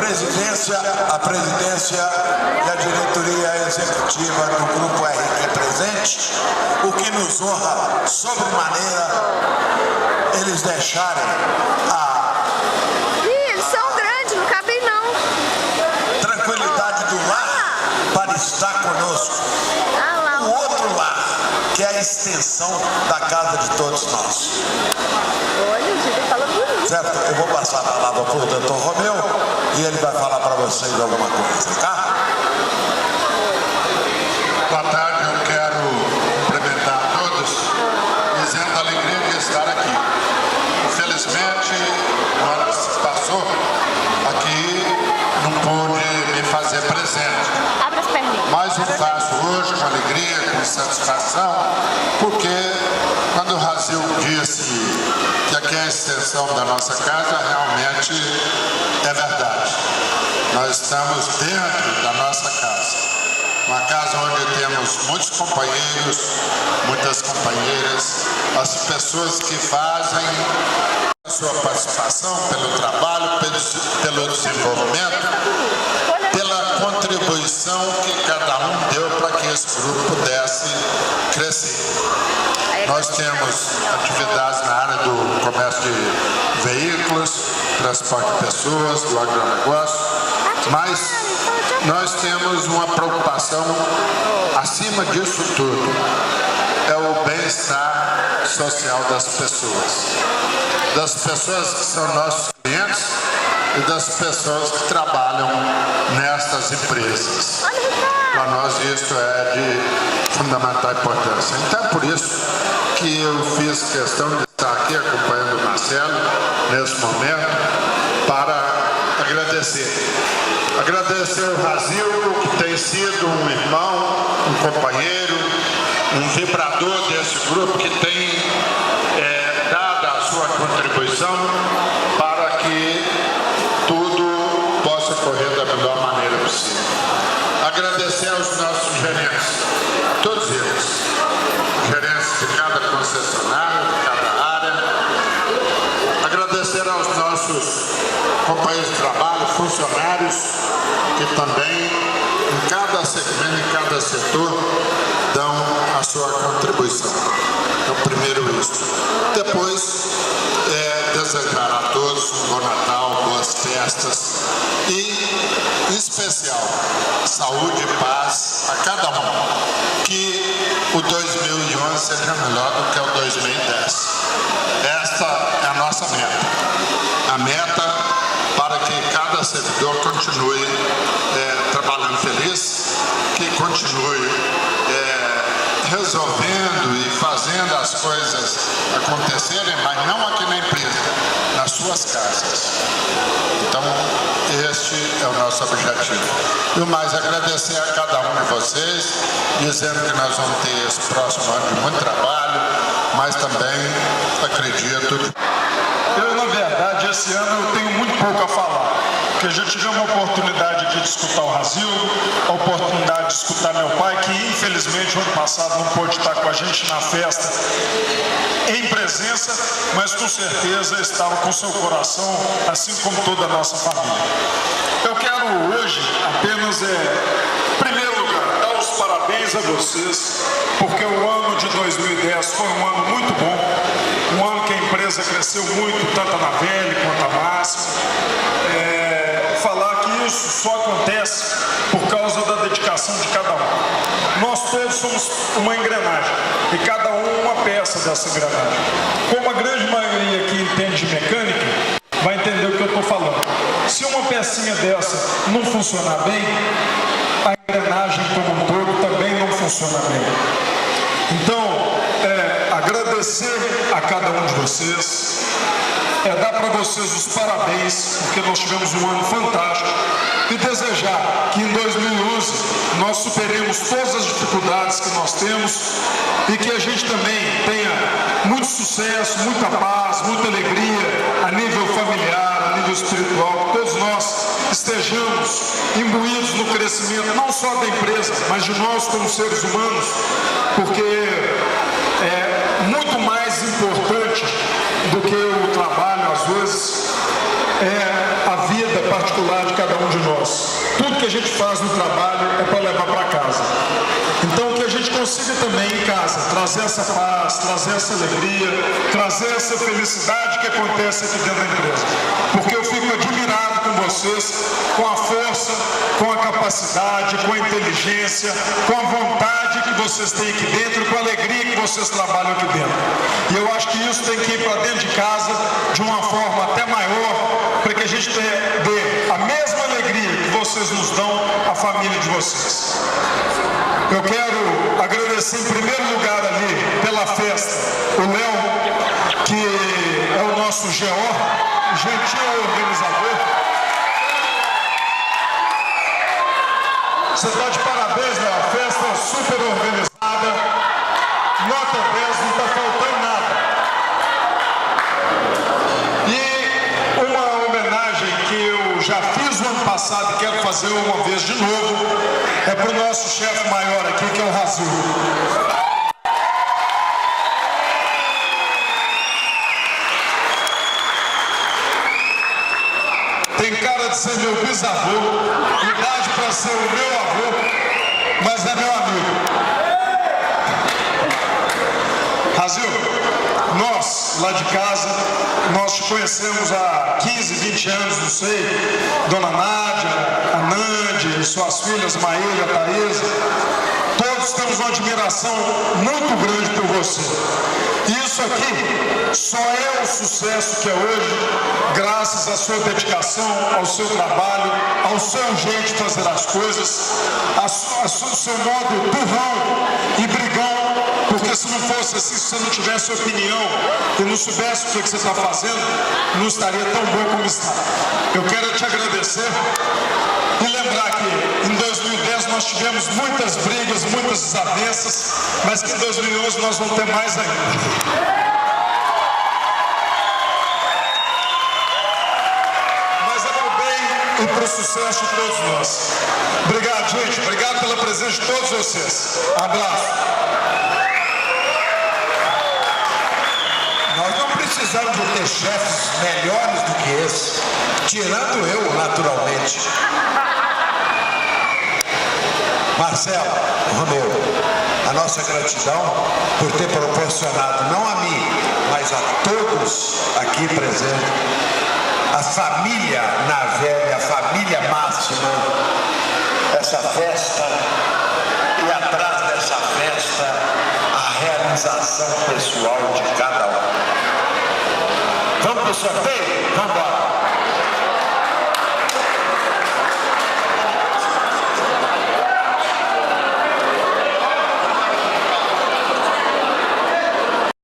A presidência e a diretoria executiva do Grupo RQ Presente, o que nos honra sobremaneira eles deixarem eles são grandes, não cabem não. Tranquilidade do lar para estar conosco. O outro lar, que é a extensão da casa de todos nós. Olha, o Gil fala bonito. Certo? Eu vou passar a palavra para o doutor Romeu e ele vai falar para vocês alguma coisa, tá? Boa tarde, eu quero cumprimentar a todos, dizendo a alegria de estar aqui. Infelizmente, no ano que se passou, aqui não pude me fazer presente. Abre as perninhas. Mas o faço hoje com alegria, com satisfação, porque quando o Razil disse que aqui é a extensão da nossa casa, realmente é verdade. Nós estamos dentro da nossa casa. Uma casa onde temos muitos companheiros, muitas companheiras, as pessoas que fazem a sua participação pelo trabalho, pelo desenvolvimento, pela contribuição que cada um deu para que esse grupo pudesse crescer. Nós temos atividades na área do comércio de veículos, transporte de pessoas, do agronegócio, mas nós temos uma preocupação acima disso tudo, é o bem-estar social das pessoas que são nossos clientes e das pessoas que trabalham nestas empresas. Para nós isso é de fundamental importância. Então é por isso que eu fiz questão de estar aqui acompanhando o Marcelo nesse momento para agradecer. Agradecer ao Razil, que tem sido um irmão, um companheiro, um vibrador desse grupo que tem dado a sua contribuição para que tudo possa correr da melhor maneira possível. Agradecer aos nossos gerentes, todos eles, gerentes de cada concessionária, de cada área. Agradecer aos nossos companheiros de trabalho, funcionários, que também, em cada segmento, em cada setor, dão a sua contribuição. Então, primeiro isso. Depois, desejar a todos um bom Natal, boas festas e, em especial, saúde e paz a cada um. Que o 2011 seja melhor do que o 2010. Esta é a nossa meta. A meta para que cada servidor continue trabalhando feliz, que continue resolvendo e fazendo as coisas acontecerem, mas não aqui na empresa, nas suas casas. Então, este é o nosso objetivo. E o mais, agradecer a cada um de vocês, dizendo que nós vamos ter esse próximo ano de muito trabalho, mas também acredito. Eu, na verdade, esse ano eu tenho muito pouco a falar, porque já tivemos a oportunidade aqui de escutar o Razil, a oportunidade de escutar meu pai, que infelizmente ano passado não pôde estar com a gente na festa em presença, mas com certeza estava com seu coração, assim como toda a nossa família. Eu quero hoje apenas, em primeiro lugar, dar os parabéns a vocês, porque o ano de 2010 foi um ano muito bom, um ano que a empresa cresceu muito, tanto a Navelli quanto a Máxima. Falar que isso só acontece por causa da dedicação de cada um. Nós todos somos uma engrenagem e cada um uma peça dessa engrenagem. Como a grande maioria aqui entende de mecânica, vai entender o que eu estou falando. Se uma pecinha dessa não funcionar bem, a engrenagem como um todo também não funciona bem. Então, agradecer a cada um de vocês, dar para vocês os parabéns, porque nós tivemos um ano fantástico, e desejar que em 2011 nós superemos todas as dificuldades que nós temos e que a gente também tenha muito sucesso, muita paz, muita alegria a nível familiar, a nível espiritual, que todos nós estejamos imbuídos no crescimento não só da empresa, mas de nós como seres humanos, porque é muito mais importante do que o trabalho, às vezes, é a vida particular de cada um de nós. Tudo que a gente faz no trabalho é para levar para casa. Então, que a gente consiga também em casa trazer essa paz, trazer essa alegria, trazer essa felicidade que acontece aqui dentro da empresa. Porque eu fico admirado com vocês, com a força, com a capacidade, com a inteligência, com a vontade que vocês têm aqui dentro, com a alegria que vocês trabalham aqui dentro. E eu acho que isso tem que ir para dentro de casa de uma forma até maior, para que a gente dê a mesma alegria que vocês nos dão à família de vocês. Eu quero agradecer em primeiro lugar ali pela festa o Léo, que é o nosso GO, gentil organizador. Você está de parabéns, Léo. A festa é super organizada. Nota 10, não está faltando nada. E uma homenagem que eu já fiz no ano passado e quero fazer uma vez de novo é para o nosso chefe maior aqui, que é o Razil. Tem cara de ser meu bisavô, idade para ser o meu avô, mas é meu amigo. Razil, nós, lá de casa, nós te conhecemos há 15, 20 anos, não sei, Dona Nádia, a Nandi, suas filhas, Maíra, Thaís, todos temos uma admiração muito grande por você. Isso aqui só é o sucesso que é hoje, graças à sua dedicação, ao seu trabalho, ao seu jeito de fazer as coisas, ao seu modo turrão e brigão, porque se não fosse assim, se você não tivesse opinião e não soubesse o que você está fazendo, não estaria tão bom como está. Eu quero te agradecer e lembrar que em 2010 nós tivemos muitas brigas, muitas desavenças, mas que em 2011 nós vamos ter mais ainda. E para o sucesso de todos nós. Obrigado, gente. Obrigado pela presença de todos vocês. Abraço. Nós não precisamos de ter chefes melhores do que esse, tirando eu, naturalmente. Marcelo, Romeu, a nossa gratidão por ter proporcionado, não a mim, mas a todos aqui presentes, a família Navelli, a família máxima, essa festa e atrás dessa festa a realização pessoal de cada um. Vamos para o sorteio? Vamos embora.